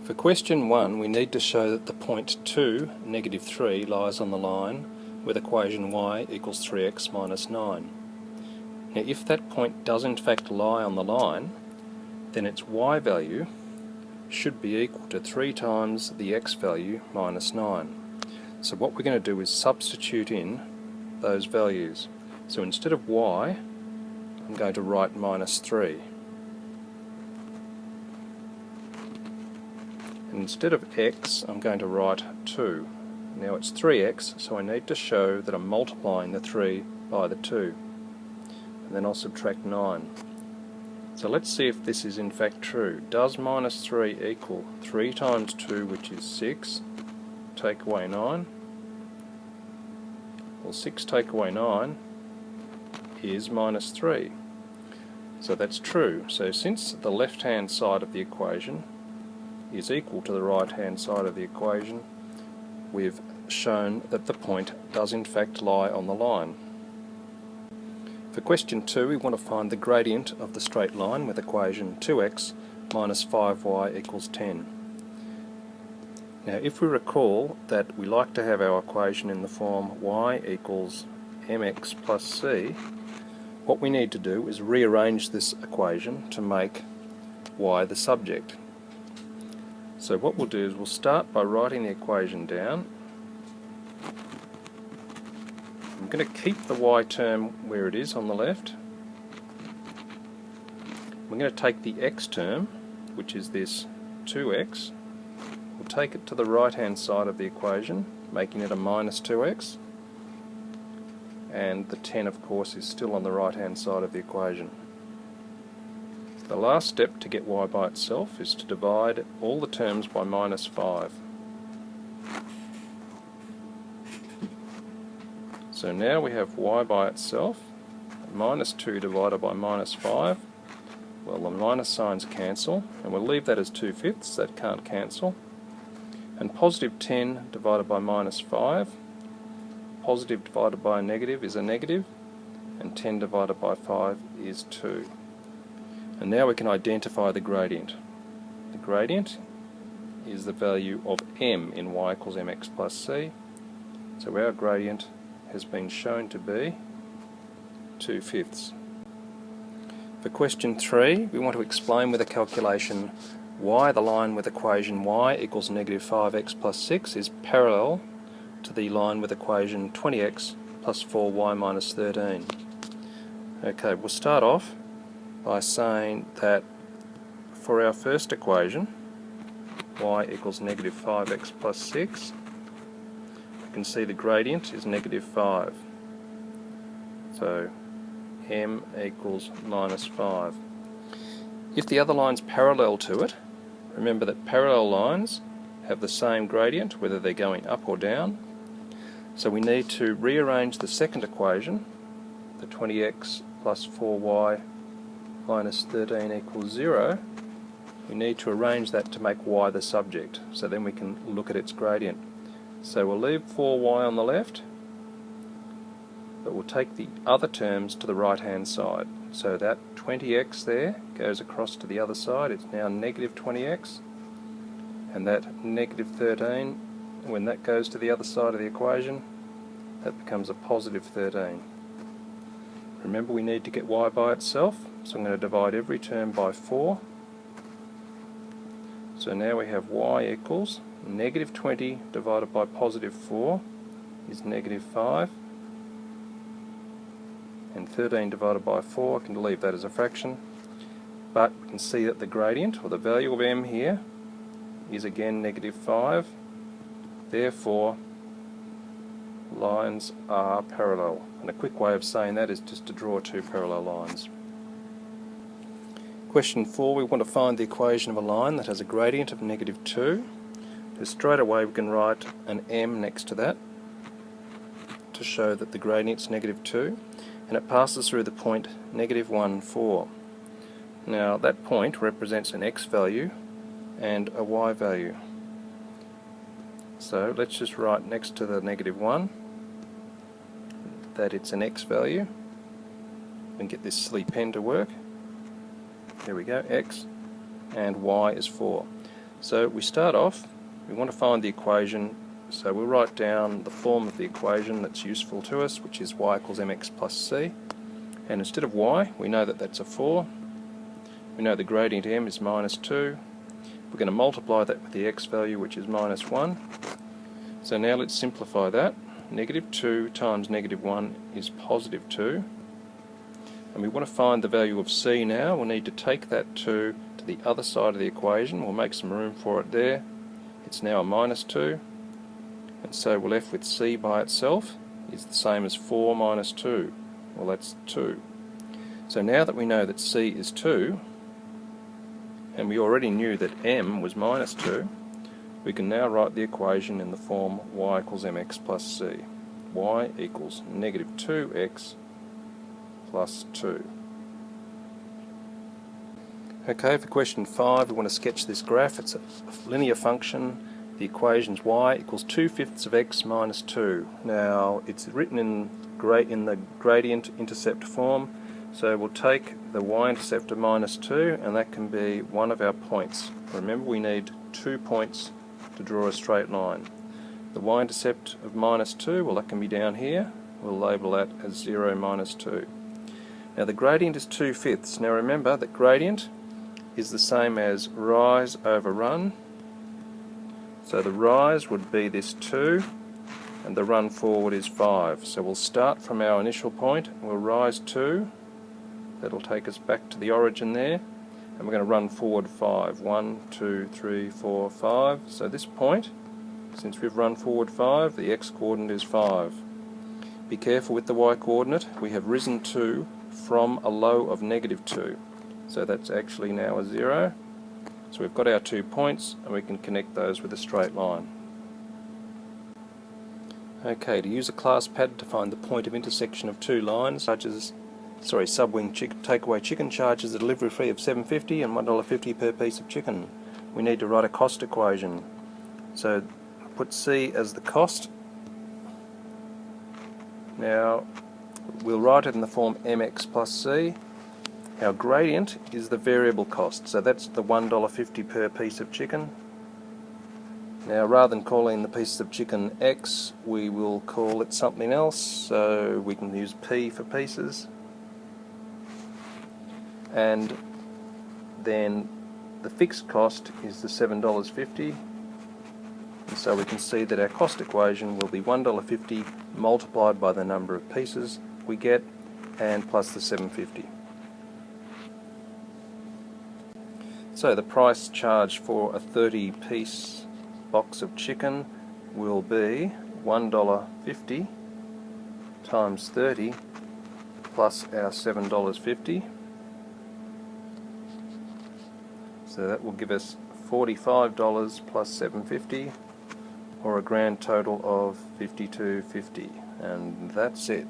For question 1, we need to show that the point 2, negative 3, lies on the line with equation y equals 3x minus 9. Now if that point does in fact lie on the line, then its y value should be equal to 3 times the x value minus 9. So what we're going to do is substitute in those values. So instead of y, I'm going to write minus 3. And instead of x, I'm going to write 2. Now it's 3x, so I need to show that I'm multiplying the 3 by the 2. And then I'll subtract 9. So let's see if this is in fact true. Does minus 3 equal 3 times 2, which is 6, take away 9? Well, 6 take away 9 is minus 3. So that's true. So since the left-hand side of the equation is equal to the right-hand side of the equation, we've shown that the point does in fact lie on the line. For question 2, we want to find the gradient of the straight line with equation 2x minus 5y equals 10. Now if we recall that we like to have our equation in the form y equals mx plus c, what we need to do is rearrange this equation to make y the subject. So what we'll do is we'll start by writing the equation down. I'm going to keep the y term where it is on the left. We're going to take the x term, which is this 2x, we'll take it to the right hand side of the equation, making it a minus 2x, and the 10 of course is still on the right hand side of the equation. The last step to get y by itself is to divide all the terms by minus 5. So now we have y by itself, minus 2 divided by minus 5. Well, the minus signs cancel, and we'll leave that as 2/5, that can't cancel. And positive 10 divided by minus 5, positive divided by a negative is a negative, and 10 divided by 5 is 2. And now we can identify the gradient. The gradient is the value of m in y equals mx plus c. So our gradient has been shown to be 2/5. For question 3, we want to explain with a calculation why the line with equation y equals negative 5x plus 6 is parallel to the line with equation 20x plus 4y minus 13. Okay, we'll start off by saying that for our first equation, y equals negative 5x plus 6, you can see the gradient is negative 5. So m equals minus 5. If the other line's parallel to it, remember that parallel lines have the same gradient whether they're going up or down. So we need to rearrange the second equation, the 20x plus 4y minus 13 equals 0. We need to arrange that to make y the subject, so then we can look at its gradient. So we'll leave 4y on the left, but we'll take the other terms to the right hand side. So that 20x there goes across to the other side, it's now negative 20x, and that negative 13, when that goes to the other side of the equation, that becomes a positive 13. Remember, we need to get y by itself, so I'm going to divide every term by 4. So now we have y equals negative 20 divided by positive 4 is negative 5, and 13 divided by 4, I can leave that as a fraction, but we can see that the gradient, or the value of m here, is again negative 5, therefore lines are parallel. And a quick way of saying that is just to draw two parallel lines. Question 4, we want to find the equation of a line that has a gradient of negative 2. So straight away we can write an m next to that to show that the gradient's negative 2, and it passes through the point negative 1, 4. Now that point represents an x value and a y value. So let's just write next to the negative 1 that it's an x value, and get this silly pen to work. There we go, x, and y is 4. So we start off, we want to find the equation, so we'll write down the form of the equation that's useful to us, which is y equals mx plus c. And instead of y, we know that that's a 4. We know the gradient m is minus 2. We're going to multiply that with the x value, which is minus 1. So now let's simplify that. Negative 2 times negative 1 is positive 2. And we want to find the value of c now. We'll need to take that 2 to the other side of the equation. We'll make some room for it there. It's now a minus 2. And so we're left with c by itself is the same as 4 minus 2. Well, that's 2. So now that we know that c is 2, and we already knew that m was minus 2, we can now write the equation in the form y equals mx plus c. Y equals negative 2x plus 2. Okay, for question 5, we want to sketch this graph. It's a linear function. The equation is y equals 2/5 of x minus 2. Now, it's written in the gradient intercept form, so we'll take the y-intercept of minus 2, and that can be one of our points. Remember, we need 2 points to draw a straight line. The y-intercept of minus 2, well, that can be down here. We'll label that as 0 minus 2. Now, the gradient is 2/5. Now, remember that gradient is the same as rise over run. So the rise would be this 2, and the run forward is 5. So we'll start from our initial point, we'll rise 2, that'll take us back to the origin there, and we're going to run forward 5. 1, 2, 3, 4, 5. So this point, since we've run forward 5, the x-coordinate is 5. Be careful with the y-coordinate, we have risen 2 from a low of negative 2. So that's actually now a 0. So we've got our 2 points, and we can connect those with a straight line. Okay, to use a class pattern to find the point of intersection of two lines, Subwing takeaway chicken charges a delivery fee of $7.50 and $1.50 per piece of chicken. We need to write a cost equation. So put C as the cost. Now we'll write it in the form mx plus c. Our gradient is the variable cost, so that's the $1.50 per piece of chicken. Now, rather than calling the pieces of chicken X, we will call it something else, so we can use P for pieces. And then the fixed cost is the $7.50, and so we can see that our cost equation will be $1.50 multiplied by the number of pieces we get, and plus the $7.50. So the price charged for a 30-piece box of chicken will be $1.50 times 30 plus our $7.50. So that will give us $45 plus $7.50, or a grand total of $52.50. And that's it.